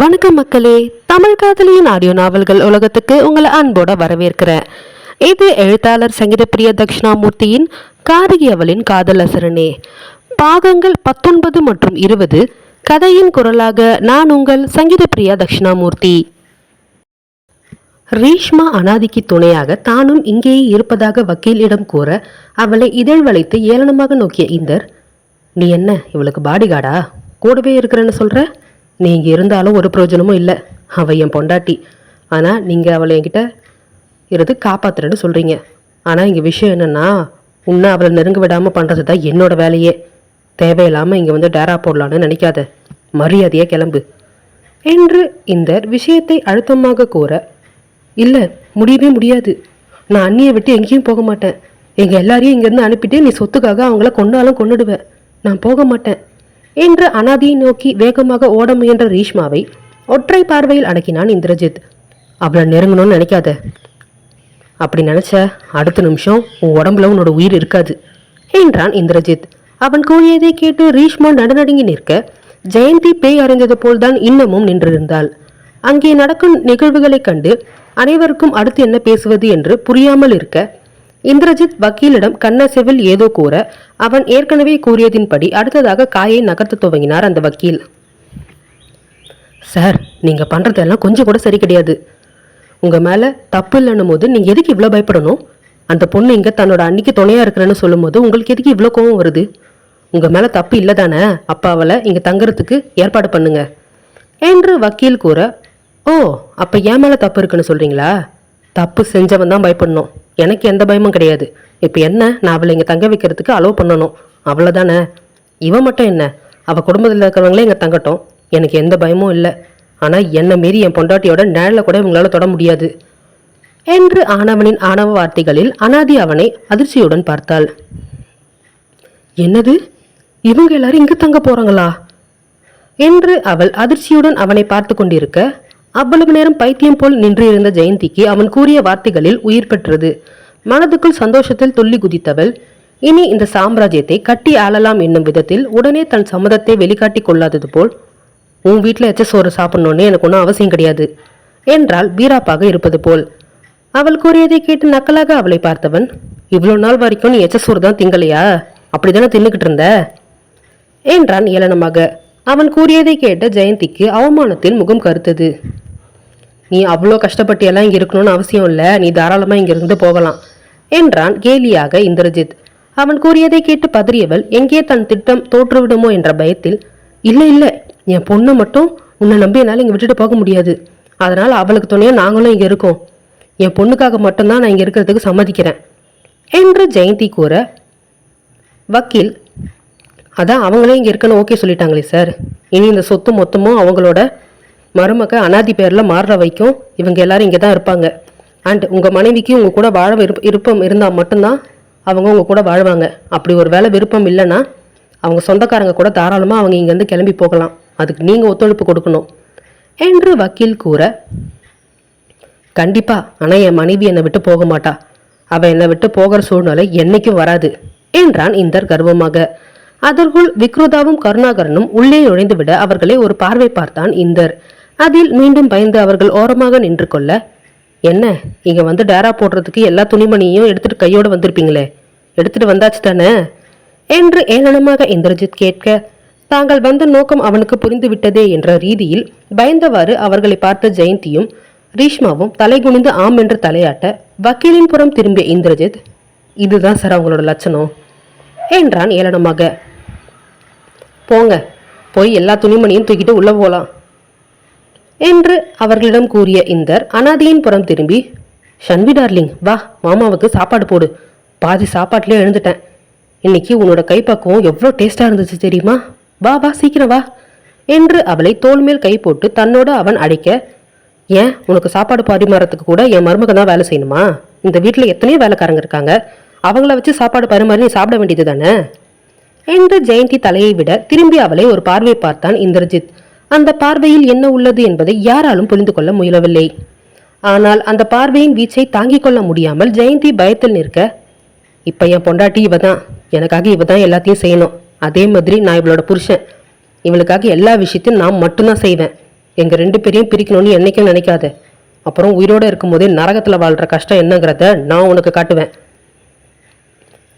வணக்கம் மக்களே, தமிழ் காதலியின் ஆடியோ நாவல்கள் உலகத்துக்கு உங்களை அன்போட வரவேற்கிறேன். இது எழுத்தாளர் சங்கீதப்பிரியா தட்சிணாமூர்த்தியின் காதகி அவளின் காதல் அசரணே பாகங்கள் 19 மற்றும் 20. கதையின் குரலாக நான் உங்கள் சங்கீதப்பிரியா தட்சிணாமூர்த்தி. ரீஷ்மா அனாதிக்கு துணையாக தானும் இங்கேயே இருப்பதாக வக்கீலிடம் கூற அவளை இதழ் வளைத்து ஏளனமாக நோக்கிய இந்தர், நீ என்ன இவளுக்கு பாடிகார்டா? கூடவே இருக்கிறேன்னு சொல்ற? நீ இங்கே இருந்தாலும் ஒரு பிரயோஜனமும் இல்லை. அவள் என் பொண்டாட்டி. ஆனால் நீங்கள் அவளை என்கிட்ட இருந்து காப்பாற்றுறேன்னு சொல்கிறீங்க. ஆனால் இங்கே விஷயம் என்னென்னா, உன்னை அவளை நெருங்க விடாமல் பண்ணுறது தான் என்னோட வேலையே. தேவையில்லாமல் இங்கே வந்து டேரா போடலான்னு நினைக்காத. மரியாதையாக கிளம்பு என்று இந்த விஷயத்தை அழுத்தமாக கூற, இல்லை முடியவே முடியாது. நான் அண்ணியை விட்டு எங்கேயும் போக மாட்டேன். எங்கள் எல்லாரையும் இங்கேருந்து அனுப்பிட்டு நீ சொத்துக்காக அவங்கள கொண்டாலும் கொண்டுடுவேன். நான் போக மாட்டேன் என்று அனாதியை நோக்கி வேகமாக ஓட முயன்ற ரீஷ்மாவை ஒற்றை பார்வையில் அடக்கினான் இந்திரஜித். அவளை நெருங்கணும்னு நினைக்காத. அப்படி நினைச்ச அடுத்த நிமிஷம் உன் உடம்புல உன்னோட உயிர் இருக்காது என்றான் இந்திரஜித். அவன் கூறியதை கேட்டு ரீஷ்மா நடுநடுங்கி நிற்க, ஜெயந்தி பேய் அறிந்தது போல்தான் இன்னமும் நின்றிருந்தாள். அங்கே நடக்கும் நிகழ்வுகளைக் கண்டு அனைவருக்கும் அடுத்து என்ன பேசுவது என்று புரியாமல் இருக்க, இந்திரஜித் வக்கீலிடம் கண்ணசெவில் ஏதோ கூற, அவன் ஏற்கனவே கூறியதின்படி அடுத்ததாக காயை நகர்த்த துவங்கினார் அந்த வக்கீல். சார், நீங்கள் பண்ணுறதெல்லாம் கொஞ்சம் கூட சரி கிடையாது. உங்கள் மேலே தப்பு இல்லைன்னும் போது நீங்கள் எதுக்கு இவ்வளோ பயப்படணும்? அந்த பொண்ணு இங்கே தன்னோட அன்னைக்கு துணையாக இருக்கிறேன்னு சொல்லும் போது உங்களுக்கு எதுக்கு இவ்வளோ கோவம் வருது? உங்கள் மேலே தப்பு இல்லை தானே? அப்போ அவளை இங்கே தங்குறதுக்கு ஏற்பாடு பண்ணுங்க என்று வக்கீல் கூற, ஓ அப்போ என் மேலே தப்பு இருக்குன்னு சொல்கிறீங்களா? தப்பு செஞ்சவன் தான் பயப்படணும். எனக்கு எந்த பயமும் கிடையாது. இப்போ என்ன, நான் அவளை இங்கே தங்க வைக்கிறதுக்கு அலோவ் பண்ணணும், அவ்வளோதானே? இவன் மட்டும் என்ன, அவள் குடும்பத்தில் இருக்கிறவங்களே இங்கே தங்கட்டும், எனக்கு எந்த பயமும் இல்லை. ஆனால் என்னை மீறி என் பொண்டாட்டியோட நேரில் கூட இவங்களால தொட முடியாது என்று ஆனவனின் ஆணவ வார்த்தைகளில் அனாதி அவனை அதிர்ச்சியுடன் பார்த்தாள். என்னது, இவங்க எல்லாரும் இங்கே தங்க போகிறாங்களா என்று அவள் அதிர்ச்சியுடன் அவனை பார்த்து கொண்டிருக்க, அவ்வளவு நேரம் பைத்தியம் போல் நின்று இருந்த ஜெயந்திக்கு அவன் கூறிய வார்த்தைகளில் உயிர் பெற்றது. மனதுக்குள் சந்தோஷத்தில் துள்ளி குதித்தவள் இனி இந்த சாம்ராஜ்யத்தை கட்டி ஆளலாம் என்னும் விதத்தில் உடனே தன் சம்மதத்தை வெளிக்காட்டி கொள்ளாதது போல், உன் வீட்டில் எச்ச சோறு சாப்பிடணுன்னு எனக்கு ஒன்றும் அவசியம் கிடையாது என்றால் வீராப்பாக இருப்பது போல். அவள் கூறியதை கேட்டு நக்கலாக அவளை பார்த்தவன், இவ்வளோ நாள் வரைக்கும் நீ எச்ச சோறு தான் திங்கலையா? அப்படித்தானே தின்னுக்கிட்டு இருந்த என்றான் ஏளனமாக. அவன் கூறியதை கேட்ட ஜெயந்திக்கு அவமானத்தில் முகம் கருத்தது. நீ அவ்வளோ கஷ்டப்பட்டியெல்லாம் இங்கே இருக்கணும்னு அவசியம் இல்லை, நீ தாராளமாக இங்கிருந்து போகலாம் என்றான் கேலியாக இந்திரஜித். அவன் கூறியதை கேட்டு பதறியவள் எங்கே தன் திட்டம் தோற்றுவிடுமோ என்ற பயத்தில், இல்லை இல்லை, என் பொண்ணை மட்டும் உன்னை நம்பி என்னால் இங்கே விட்டுட்டு போக முடியாது. அதனால் அவளுக்கு துணையாக நாங்களும் இங்கே இருக்கோம். என் பொண்ணுக்காக மட்டும்தான் நான் இங்கே இருக்கிறதுக்கு சம்மதிக்கிறேன் என்று ஜெயந்தி கூற, வக்கீல், அதான் அவங்களே இங்கே இருக்கணும் ஓகே சொல்லிட்டாங்களே சார். இனி இந்த சொத்து மொத்தமும் அவங்களோட மருமக அனாதி பேரில் மாறுற வைக்கும் இவங்க எல்லாரும் இங்கே தான் இருப்பாங்க. அண்ட் உங்கள் மனைவிக்கு உங்கள் கூட வாழ விருப்பம் இருந்தால் மட்டும்தான் அவங்க உங்கள் கூட வாழ்வாங்க. அப்படி ஒரு வேளை விருப்பம் இல்லைன்னா அவங்க சொந்தக்காரங்க கூட தாராளமாக அவங்க இங்கேருந்து கிளம்பி போகலாம். அதுக்கு நீங்கள் ஒத்துழைப்பு கொடுக்கணும் என்று வக்கீல் கூற, கண்டிப்பாக, ஆனால் என் மனைவி என்னை விட்டு போக மாட்டா. அவள் என்னை விட்டு போகிற சூழ்நிலை என்னைக்கும் வராது என்றான் இந்தர் கர்வமாக. அதற்குள் விக்ருதாவும் கருணாகரனும் உள்ளே நுழைந்துவிட அவர்களை ஒரு பார்வை பார்த்தான் இந்தர். அதில் மீண்டும் பயந்து அவர்கள் ஓரமாக நின்று கொள்ள, என்ன இங்கே வந்து டேரா போடுறதுக்கு எல்லா துணிமணியையும் எடுத்துட்டு கையோடு வந்திருப்பீங்களே, எடுத்துட்டு வந்தாச்சு தானே என்று ஏளனமாக இந்திரஜித் கேட்க, தாங்கள் வந்த நோக்கம் அவனுக்கு புரிந்து விட்டதே என்ற ரீதியில் பயந்தவாறு அவர்களை பார்த்த ஜெயந்தியும் ரீஷ்மாவும் தலைகுனிந்து ஆம் என்று தலையாட்ட, வக்கீலின் புறம் திரும்பிய இந்திரஜித், இதுதான் சார் அவங்களோட லட்சணம் என்றான் ஏளனமாக. போங்க, போய் எல்லா துணிமணியும் தூக்கிட்டு உள்ள போகலாம் என்று அவர்களிடம் கூறிய இந்தர் அனாதியின் புறம் திரும்பி, ஷன்வி டார்லிங், வா மாமாவுக்கு சாப்பாடு போடு. பாதி சாப்பாட்டிலே எழுந்துட்டேன். இன்னைக்கு உன்னோட கைப்பக்குவம் எவ்வளோ டேஸ்டாக இருந்துச்சு தெரியுமா? வா வா சீக்கிரம் வா என்று அவளை தோள் மேல் கை போட்டு தன்னோட அவன் அழைக்க, ஏன் உனக்கு சாப்பாடு பரிமாறத்துக்கு கூட என் மருமகன் தான் வேலை செய்யணுமா? இந்த வீட்டில் எத்தனையோ வேலைக்காரங்க இருக்காங்க, அவங்கள வச்சு சாப்பாடு பரிமாறி நீ சாப்பிட வேண்டியது தானே என்று ஜெயந்தி தலையை விட திரும்பி அவளை ஒரு பார்வை பார்த்தான் இந்திரஜித். அந்த பார்வையில் என்ன உள்ளது என்பதை யாராலும் புரிந்து கொள்ள முயலவில்லை. ஆனால் அந்த பார்வையின் வீச்சை தாங்கிக் கொள்ள முடியாமல் ஜெயந்தி பயத்தில் நிற்க, இப்போ என் பொண்டாட்டி இவ தான், எனக்காக இவ தான் எல்லாத்தையும் செய்யணும். அதே மாதிரி நான் இவளோட புருஷன். இவளுக்காக எல்லா விஷயத்தையும் நான் மட்டும்தான் செய்வேன். எங்க 2 பேரையும் பிரிக்கணும்னு என்னைக்கும் நினைக்காத. அப்புறம் உயிரோட இருக்கும்போதே நரகத்துல வாழ்ற கஷ்டம் என்னங்கிறத நான் உனக்கு காட்டுவேன்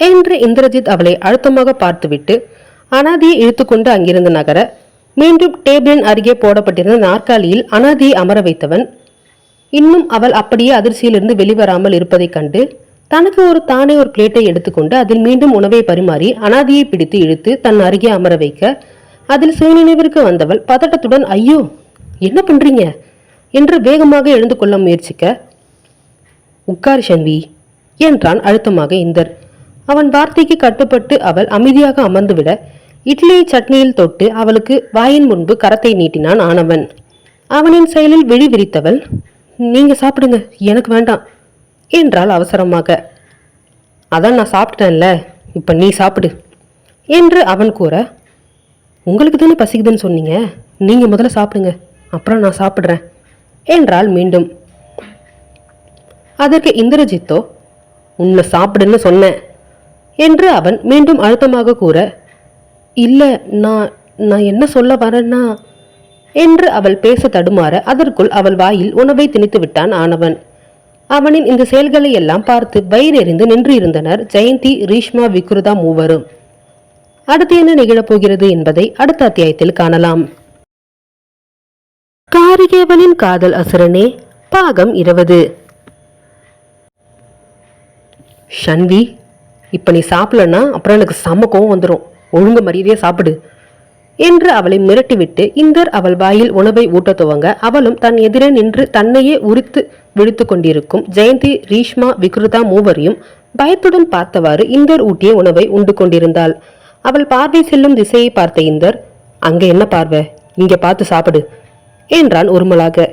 என்று இந்திரஜித் அவளை அழுத்தமாக பார்த்துவிட்டு அனாதியை இழுத்துக்கொண்டு அங்கிருந்து நகர, மீண்டும் டேபிளின் அருகே போடப்பட்டிருந்த நாற்காலியில் அனாதியை அமர வைத்தவன் இன்னும் அவள் அப்படியே அதிர்ச்சியிலிருந்து வெளிவராமல் இருப்பதைக் கண்டு தனக்கு தானே ஒரு பிளேட்டை எடுத்துக்கொண்டு அதில் மீண்டும் உணவை பரிமாறி அனாதியை பிடித்து இழுத்து தன் அருகே அமர வைக்க, அதில் சுயநினைவிற்கு வந்தவள் பதட்டத்துடன் ஐயோ என்ன பண்றீங்க என்று வேகமாக எழுந்து கொள்ள முயற்சிக்க, உட்கார் ஷன்வி என்றான் அழுத்தமாக இந்தர். அவன் வார்த்தைக்கு கட்டுப்பட்டு அவள் அமைதியாக அமர்ந்துவிட இட்லியை சட்னியில் தொட்டு அவளுக்கு வாயின் முன்பு கரத்தை நீட்டினான் ஆனவன். அவனின் செயலில் விழி விரித்தவள் நீங்க சாப்பிடுங்க, எனக்கு வேண்டாம் என்றாள் அவசரமாக. அதான் நான் சாப்பிட்டேன்ல, இப்ப நீ சாப்பிடு என்று அவன் கூற, உங்களுக்கு தானே பசிக்குதுன்னு சொன்னீங்க, நீங்க முதல்ல சாப்பிடுங்க, அப்புறம் நான் சாப்பிட்றேன் என்றாள் மீண்டும். அதற்கு இந்திரஜித்தோ உன்னை சாப்பிடுன்னு சொன்னேன் என்று அவன் மீண்டும் அழுத்தமாக கூற, இல்ல நான் என்ன சொல்ல வரேன்னா என்று அவள் பேச தடுமாற அதற்குள் அவள் வாயில் உணவை திணித்து விட்டான் ஆனவன். அவனின் இந்த செயல்களை எல்லாம் பார்த்து வயிறெறிந்து நின்று இருந்தனர் ஜெயந்தி, ரீஷ்மா, விக்ருதா மூவரும். அடுத்து என்ன நிகழப்போகிறது என்பதை அடுத்த அத்தியாயத்தில் காணலாம். காரிகேவனின் காதல் அசுரனே பாகம் 20. ஷன்வி, இப்ப நீ சாப்பிடலன்னா அப்புறம் எனக்கு செம்ம கோவம் வந்துடும், ஒழுங்கு மரியாதையா சாப்பிடு என்று அவளை மிரட்டிவிட்டு இந்தர் அவள் வாயில் உணவை ஊட்ட துவங்க, அவளும் தன் எதிரே நின்று தன்னையே உரித்து விழித்து கொண்டிருக்கும் ஜெயந்தி, ரீஷ்மா, விக்ருதா மூவரையும் பயத்துடன் பார்த்தவாறு இந்தர் ஊட்டிய உணவை உண்டு கொண்டிருந்தாள். அவள் பார்வை செல்லும் திசையை பார்த்த இந்தர், அங்க என்ன பார்வை, இங்க பார்த்து சாப்பிடு என்றான் உருமலாக.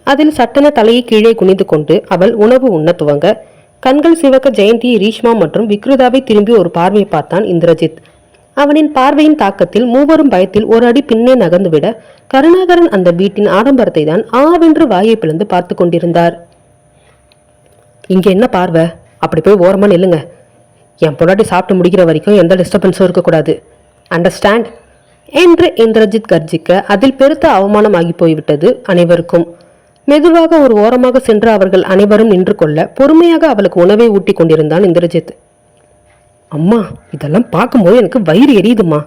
அதில் சட்டன தலையை கீழே குனிந்து கொண்டு அவள் உணவு உண்ண துவங்க, கண்கள் சிவக்க ஜெயந்தி, ரீஷ்மா மற்றும் விக்ருதாவை திரும்பி ஒரு பார்வை பார்த்தான் இந்திரஜித். அவனின் பார்வையின் தாக்கத்தில் மூவரும் பயத்தில் ஒரு அடி பின்னே நகர்ந்துவிட, கருணாகரன் அந்த வீட்டின் ஆடம்பரத்தை தான் ஆவென்று வாயை பிளந்து பார்த்து கொண்டிருந்தார். இங்க என்ன பார்வை, அப்படி போய் ஓரமா நில்லுங்க, என் பொண்டாட்டி சாப்பிட்டு முடிக்கிற வரைக்கும் எந்த டிஸ்டர்பன்ஸும் இருக்கக்கூடாது, அண்டர்ஸ்டாண்ட் என்று இந்திரஜித் கர்ஜிக்க, அதில் பெருத்த அவமானம் ஆகி போய்விட்டது அனைவருக்கும். மெதுவாக ஒரு ஓரமாக சென்று அவர்கள் அனைவரும் நின்று கொள்ள பொறுமையாக அவளுக்கு உணவை ஊட்டி கொண்டிருந்தான் இந்திரஜித். அம்மா, இதெல்லாம் பார்க்கும்போது எனக்கு வயிறு எரியுதுமா,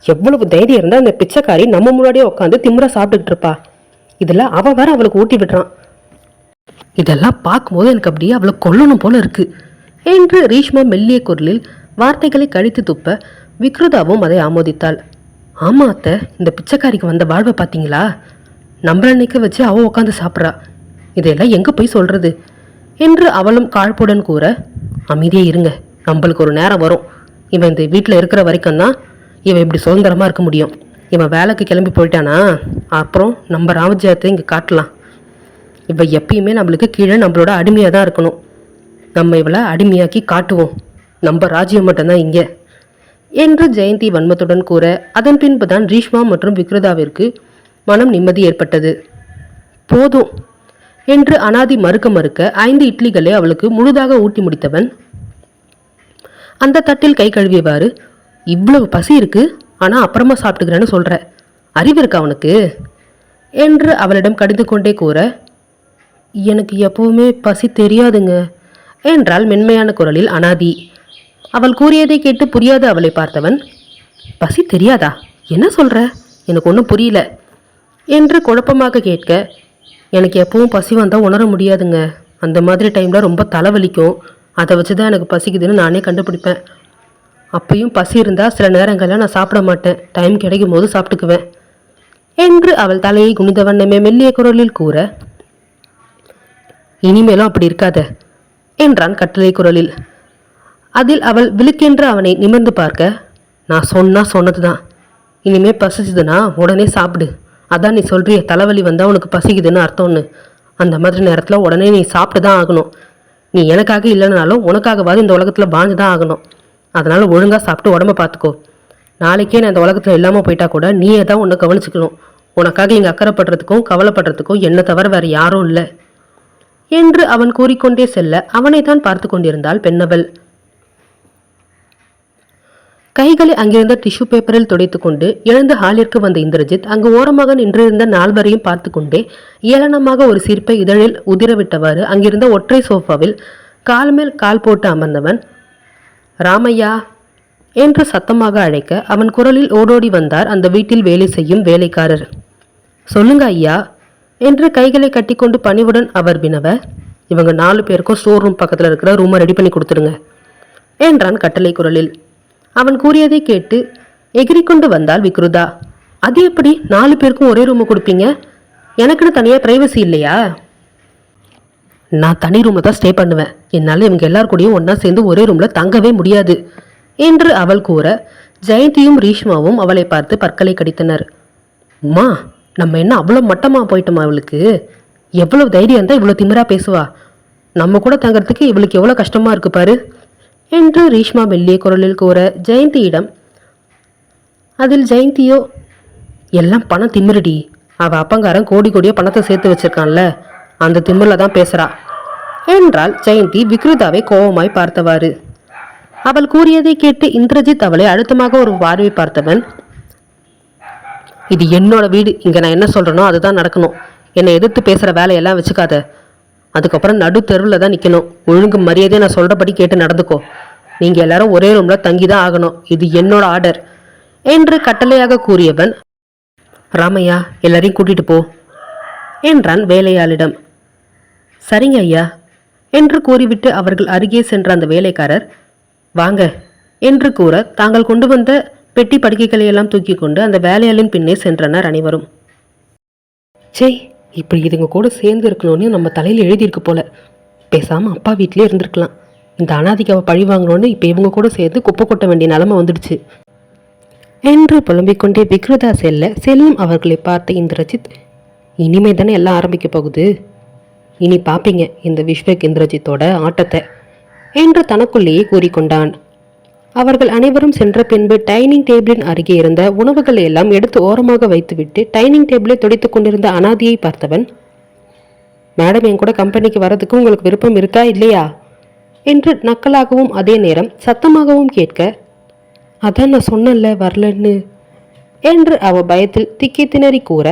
எவ்வளவு தைரியம் இருந்தா அந்த பிச்சைக்காரி நம்ம முன்னாடியே உட்காந்து திமுற சாப்பிட்டுக்கிட்டு இருப்பா, இதுல அவ வேற அவளுக்கு ஊட்டி விடுறான், இதெல்லாம் பார்க்கும்போது எனக்கு அப்படியே அவளை கொல்லணும் போல இருக்கு என்று ரீஷ்மா மெல்லிய குரலில் வார்த்தைகளை கழித்து துப்ப, விக்ருதாவும் அதை ஆமோதித்தாள். ஆமா அத்தை, இந்த பிச்சைக்காரிக்கு வந்த வாழ்வை பார்த்தீங்களா, நம்மள நிற்க வச்சு அவ உட்காந்து சாப்பிட்றா, இதையெல்லாம் எங்க போய் சொல்றது என்று அவளும் காழ்ப்புடன் கூற, அமைதியே இருங்க, நம்மளுக்கு ஒரு நேரம் வரும், இவன் இந்த வீட்டில் இருக்கிற வரைக்கும் தான் இவன் இப்படி சுதந்திரமா இருக்க முடியும், இவன் வேலைக்கு கிளம்பி போயிட்டானா அப்புறம் நம்ம ராமஜெயத்தை இங்கே காட்டலாம், இவ எப்பயுமே நம்மளுக்கு கீழே நம்மளோட அடிமையாக தான் இருக்கணும், நம்ம இவளை அடிமையாக்கி காட்டுவோம், நம்ம ராஜ்யம் மட்டும்தான் இங்கே என்று ஜெயந்தி வன்மத்துடன் கூற, அதன் பின்புதான் ரீஷ்மா மற்றும் விக்ருதாவிற்கு மனம் நிம்மதி ஏற்பட்டது. போதும் என்று அனாதி மறுக்க 5 இட்லிகளை அவளுக்கு முழுதாக ஊட்டி முடித்தவன் அந்த தட்டில் கை கழுவியவாறு, இவ்வளவு பசி இருக்கு, ஆனா அப்புறமா சாப்பிட்டுக்கிறேன்னு சொல்ற, அறிவு இருக்கு அவனுக்கு என்று அவளிடம் கடிந்து கொண்டே கூற, எனக்கு எப்பவுமே பசி தெரியாதுங்க என்றாள் மென்மையான குரலில் அனாதி. அவள் கூறியதை கேட்டு புரியாத அவளை பார்த்தவன், பசி தெரியாதா, என்ன சொல்ற, எனக்கு ஒன்றும் புரியல என்று குழப்பமாக கேட்க, எனக்கு எப்பவும் பசி வந்தால் உணர முடியாதுங்க, அந்த மாதிரி டைமில் ரொம்ப தலைவலிக்கும், அதை வச்சு தான் எனக்கு பசிக்குதுன்னு நானே கண்டுபிடிப்பேன், அப்பயும் பசி இருந்தால் சில நேரங்களில் நான் சாப்பிட மாட்டேன், டைம் கிடைக்கும் போது சாப்பிட்டுக்குவேன் என்று அவள் தலையை குனிந்த வண்ணமே மெல்லிய குரலில் கூற, இனிமேலும் அப்படி இருக்காத என்றான் கட்டளை குரலில். அதில் அவள் விழுக்கென்று அவனை நிமிர்ந்து பார்க்க, நான் சொன்னதுதான், இனிமே பசிச்சுதுன்னா உடனே சாப்பிடு, அதான் நீ சொல்றிய தலைவலி வந்தால் உனக்கு பசிக்குதுன்னு அர்த்தம்னு, அந்த மாதிரி நேரத்தில் உடனே நீ சாப்பிட்டு தான் ஆகணும், நீ எனக்காக இல்லைனாலும் உனக்காகவாது இந்த உலகத்தில் வாழ்ந்து தான் ஆகணும், அதனால் ஒழுங்காக சாப்பிட்டு உடம்ப பார்த்துக்கோ, நாளைக்கே நான் இந்த உலகத்தில் இல்லாமல் போயிட்டா கூட நீயே தான் உன்னை கவனிச்சுக்கணும், உனக்காக இங்கே அக்கறைப்படுறதுக்கும் கவலைப்படுறதுக்கும் என்னை தவிர வேறு யாரும் இல்லை என்று அவன் கூறிக்கொண்டே செல்ல அவனை தான் பார்த்து கொண்டிருந்தாள் பெண்ணவள். கைகளை அங்கிருந்த டிஷ்யூ பேப்பரில் துடைத்துக்கொண்டு எழுந்து ஹாலிற்கு வந்த இந்திரஜித் அங்கு ஓரமாக நின்றிருந்த நால்வரையும் பார்த்து கொண்டே ஏளனமாக ஒரு சிரிப்பை இதழில் உதிரவிட்டவாறு அங்கிருந்த ஒற்றை சோஃபாவில் கால் மேல் கால் போட்டு அமர்ந்தவன், ராமையா என்று சத்தமாக அழைக்க அவன் குரலில் ஓடோடி வந்தார் அந்த வீட்டில் வேலை செய்யும் வேலைக்காரர். சொல்லுங்க ஐயா என்று கைகளை கட்டிக்கொண்டு பணிவுடன் அவர் வினவ, இவங்க 4 பேருக்கும் ஸ்டோர் ரூம் பக்கத்தில் இருக்கிற ரூமை ரெடி பண்ணி கொடுத்துருங்க என்றான் கட்டளை குரலில். அவன் கூறியதை கேட்டு எகிரிக்கொண்டு வந்தாள் விக்ருதா. அது எப்படி 4 பேருக்கும் ஒரே ரூமை கொடுப்பீங்க? எனக்குன்னு தனியாக பிரைவசி இல்லையா? நான் தனி ரூமில் தான் ஸ்டே பண்ணுவேன். என்னால் இவங்க எல்லார் கூடயும் ஒன்றா சேர்ந்து ஒரே ரூமில் தங்கவே முடியாது என்று அவள் கூற ஜெயந்தியும் ரீஷ்மாவும் அவளை பார்த்து பற்களை கடித்தனர். அம்மா, நம்ம என்ன அவ்வளோ மட்டமாக போயிட்டோமா? அவளுக்கு எவ்வளவு தைரியம் இருந்தால் இவ்வளோ திமிரா பேசுவா? நம்ம கூட தங்கறதுக்கு இவளுக்கு எவ்வளோ கஷ்டமாக இருக்கு பாரு என்று ரீஷ்மா மெல்லிய குரலில் கூற ஜெயந்தியிடம், அதில் ஜெயந்தியோ, எல்லாம் பணம் திமிருடி, அவள் அப்பங்காரன் கோடி கோடியாக பணத்தை சேர்த்து வச்சிருக்கான்ல, அந்த திமிரில் தான் பேசுகிறா என்றாள் ஜெயந்தி விக்ருதாவை கோபமாய் பார்த்தவாறு. அவள் கூறியதை கேட்டு இந்திரஜித் அவளை அழுத்தமாக ஒரு பார்வை பார்த்தவன், இது என்னோட வீடு, இங்கே நான் என்ன சொல்கிறேனோ அதுதான் நடக்கணும். என்னை எதிர்த்து பேசுகிற வேலையெல்லாம் வச்சுக்காத. அதுக்கப்புறம் நடு தெருவில் தான் நிற்கணும். ஒழுங்கு மரியாதையை நான் சொல்கிறபடி கேட்டு நடந்துக்கோ. நீங்கள் எல்லாரும் ஒரே ரூமில் தங்கி தான் ஆகணும். இது என்னோட ஆர்டர் என்று கட்டளையாக கூறியவன், ராமையா எல்லாரையும் கூட்டிகிட்டு போ என்றான் வேலையாளிடம். சரிங்க ஐயா என்று கூறிவிட்டு அவர்கள் அருகே சென்ற அந்த வேலைக்காரர், வாங்க என்று கூற தாங்கள் கொண்டு வந்த பெட்டி படுக்கைகளை எல்லாம் தூக்கி கொண்டு அந்த வேலையாளின் பின்னே சென்றனர் அனைவரும். சே, இப்படி இதுங்க கூட சேர்ந்து இருக்கணும்னு நம்ம தலையில் எழுதியிருக்கு போல. பேசாமல் அப்பா வீட்டிலே இருந்திருக்கலாம். இந்த அனாதிக்காவை பழி வாங்கணும்னு இப்போ இவங்க கூட சேர்ந்து குப்பை கொட்ட வேண்டிய நிலைமை வந்துடுச்சு என்று புலம்பிக் கொண்டே விக்ருதா செல்லும் அவர்களை பார்த்த இந்திரஜித், இனிமே தானே எல்லாம் ஆரம்பிக்க போகுது, இனி பார்ப்பீங்க இந்த விஸ்வக் இந்திரஜித்தோட ஆட்டத்தை என்று தனக்குள்ளேயே கூறிக்கொண்டான். அவர்கள் அனைவரும் சென்ற பின்பு டைனிங் டேபிளின் அருகே இருந்த உணவுகளை எல்லாம் எடுத்து ஓரமாக வைத்துவிட்டு டைனிங் டேபிளை துடைத்துக் கொண்டிருந்த அனாதியை பார்த்தவன், மேடம், என் கூட கம்பெனிக்கு வரதுக்கு உங்களுக்கு விருப்பம் இருக்கா இல்லையா என்று நக்கலாகவும் அதே நேரம் சத்தமாகவும் கேட்க, அதான் நான் சொன்னல வரலன்னு என்று அவ பயத்தில் திக்கி திணறி கூற,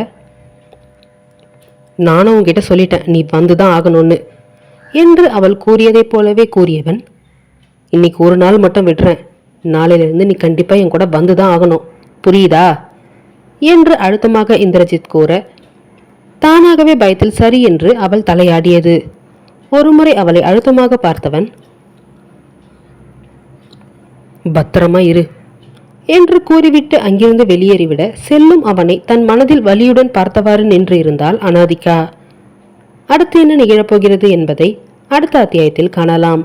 நானும் உங்ககிட்ட சொல்லிட்டேன் நீ வந்துதான் ஆகணும்னு என்று அவள் கூறியதைப் போலவே கூறியவன், இன்னைக்கு ஒரு நாள் மட்டும் விடுறேன், நாளையிலிருந்து நீ கண்டிப்பாக என் கூட வந்துதான் ஆகணும், புரியுதா என்று அழுத்தமாக இந்திரஜித் கூற தானாகவே பயத்தில் சரி என்று அவள் தலையாடியது. ஒருமுறை அவளை அழுத்தமாக பார்த்தவன், பத்திரமா இரு என்று கூறிவிட்டு அங்கிருந்து வெளியேறிவிட செல்லும் அவனை தன் மனதில் வலியுடன் பார்த்தவாறு நின்று இருந்தாள் அனாதிகா. அடுத்து என்ன நிகழப்போகிறது என்பதை அடுத்த அத்தியாயத்தில் காணலாம்.